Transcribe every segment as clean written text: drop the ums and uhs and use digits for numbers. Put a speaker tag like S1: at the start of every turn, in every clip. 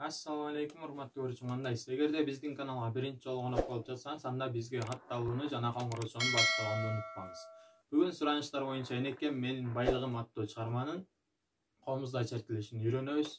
S1: Assalamu alaikum урматтуу көрүүчүмандар. Эгерде биздин каналга биринчи жолу конок болуп жатсаңыз, анда бизге атталууну жана коңгуроочуну басып койгонду унутпаңыз. Бүгүн суранычтар боюнча энекем менин байлыгым аттуу чыгарманын комузда чертилишин үйрөнөбүз.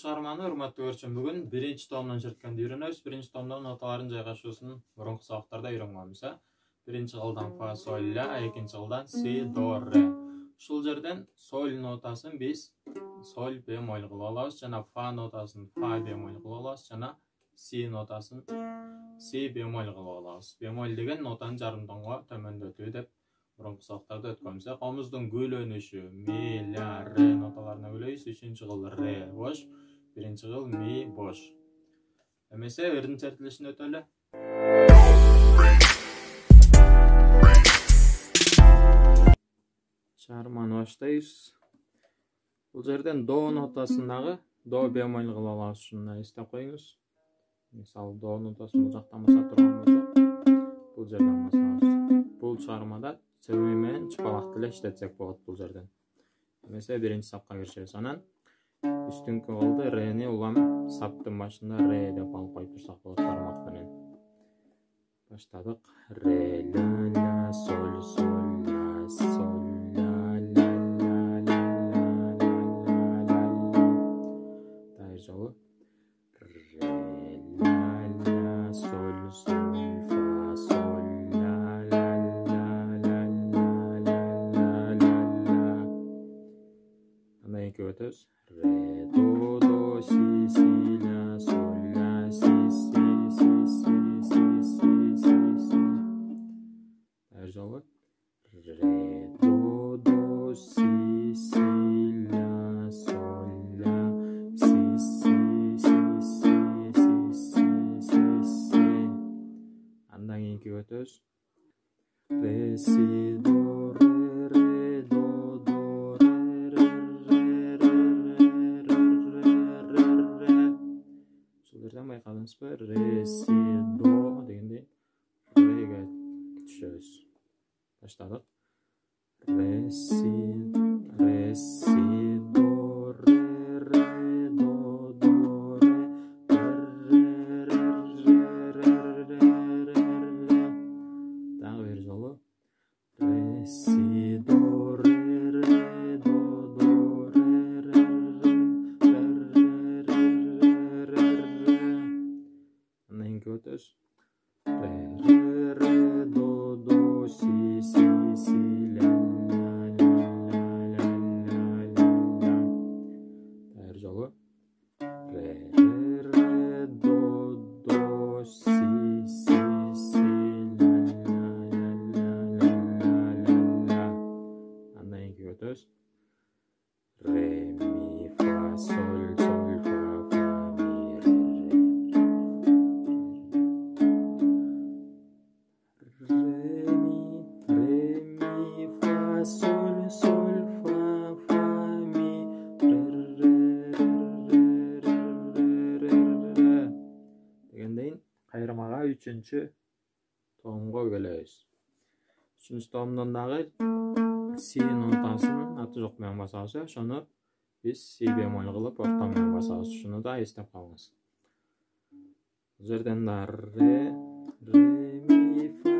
S1: Чыгарманы урматтуу көрүүчүм бүгүн биринчи томдон черткенди үйрөнөбүз. Биринчи томдон ноталарын жайгашуусун мурунку сабактарда үйрөнгөнбүз. Биринчи кылдан фа, соль, ля, экинчи кылдан си, до, ре. Ушул жерден соль нотасын биз соль бемоль кылып алабыз, жана фа нотасын фа бемоль кылып алабыз, жана си нотасын си бемоль кылып алабыз. Бемоль деген нотаны жарым тонго төмөндөтүү деп мурунку сабактарда өткөнбүз. Комуздун күйлөнүшү ми, ля, ре ноталарына күйлөйбүз. Үчүнчү кыл ре бош, биринчи кыл ми бош. Эмесе эрдин чертилишин өтөлү. Чыгарманы баштайбыз. Бул жерден до нотасындагы до бемоль кылып алабыз. Шуну эстеп коюңуз. Мисалы до нотасын бул жактан баса турган болсок, бул жерден басабыз. Бул чыгармада чыбый менен чыпалакты эле иштетсек болот бул жерден. Эмесе биринчи сапка киришебиз. Анан үстүңкү кылды рени улам саптын башында ре деп алып коюп турсак болот бармак менен. Баштадык. Ре, ля, ля, соль, соль, ля, соль, ля, ля, ля, ля, ля, ля, ля, ля. Дайыр жолу. Ре, ля, ля, соль, соль, фа, соль, ля, ля, ля, ля, ля, ля, ля, ля. Андан экөө өтөбүз. Ре, до, си, си, ля, соль, ля, си, си, си, си, си, си, си, си. Дайыр жолу. Ре, до, си, си, ля, соль, ля, си, си, си, си, си, си, си, си. Андан кийинки өтөбүз. Ре, си, до, ре, до, ре, ре, ре. Ушул жерден байкадыңызбы? Ре, си, до дегенде реге түшөбүз. Баштадык. Ре, си, до, ре, до, ре. Дагы бир жолу. Ре, си, до, ре, до, ре. Андан кийинки өтөбүз. Ре, до, си, си, си, ля, ля, ля, ля, ля, ля, ля. Дайыр жолу. Ре, до, си, си, си, ля, ля, ля, ля, ля, ля, ля. Андан кийинки өтөбүз. Ре, ми, фа, соль, соль, фа, ми, ре, ре, ми, фа, соль, соль, фа, ми, ре. Дегендейин кайрмага үчүнчү томго келебиз. Үчүнчү томдон дагы си нотасын аты жок менен басабыз. Ошону биз си бемоль кылып орто менен басабыз. Ушуну да эстеп калыңыз. Бул жерден да ре, ми, фа,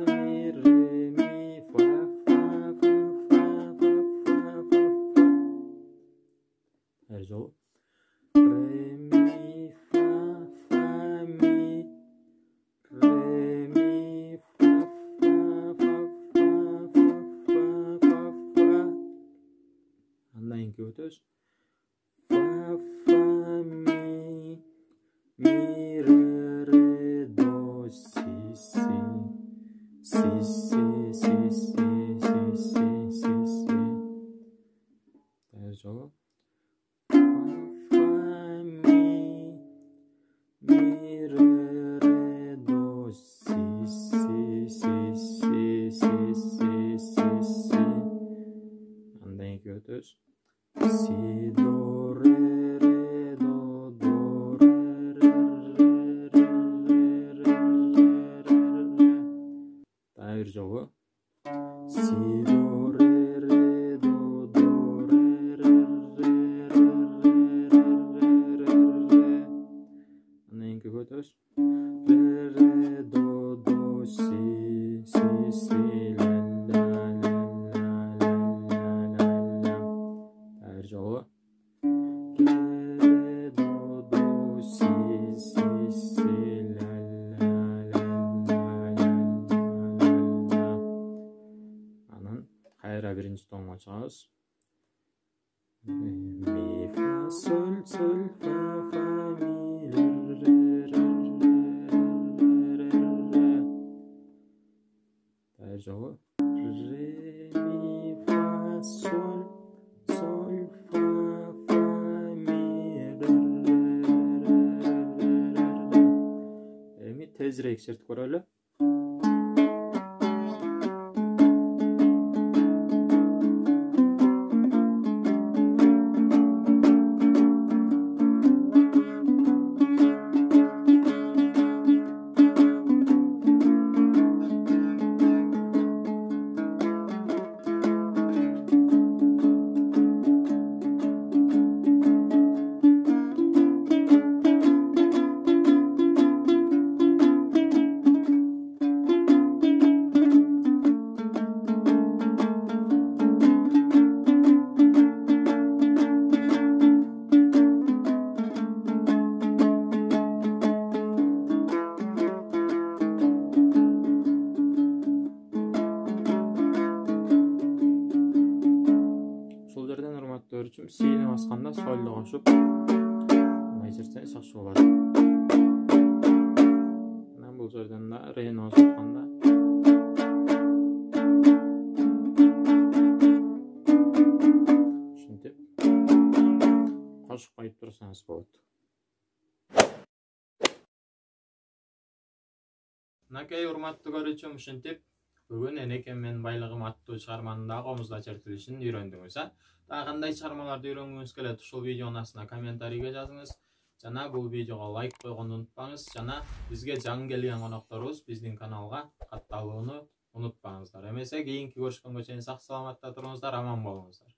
S1: ми, ре, ми, фа, Дайыр жолу. Ре, ми, фа, ми, ре, ми, фа. Андан кийинки өтөбүз. Фа, ми, ре, до, жолу си до ре ре до ре ре ре анан кийинки көтөбүз ре ре до си си си ля ля ля ля ля ля тагыр жолу ре до си си си ля ля ля ля ля анан кайра биринчи тонго чыгабыз ми фа соль соль фа фа ми ре ре ре ре ре тагыр жолу ре ми фа соль соль фа фа ми ре эми тезирээк чертип көрөлү. Ушул жерден урматтуу көрүүчүм сини басканда сольду кошуп мындай чертсеңиз жакшы болот. Анан бул жерден да рени басып атканда ушинтип кошуп коюп турсаңыз болот. Мынакей урматтуу көрүүчүм, ушинтип бүгүн энекем менин байлыгым аттуу чыгарманын да комузда чертилишин үйрөндүңүз. Дагы кандай чыгармаларды үйрөнгүңүз келет, ушул видеонун астына комментарийге жазыңыз. Жана бул видеого лайк койгонду унутпаңыз. Жана бизге жаңы келген конокторубуз биздин каналга катталууну унутпаңыздар. Эмесе кийинки көрүшкөнгө чейин сак саламатта туруңуздар, аман болуңуздар.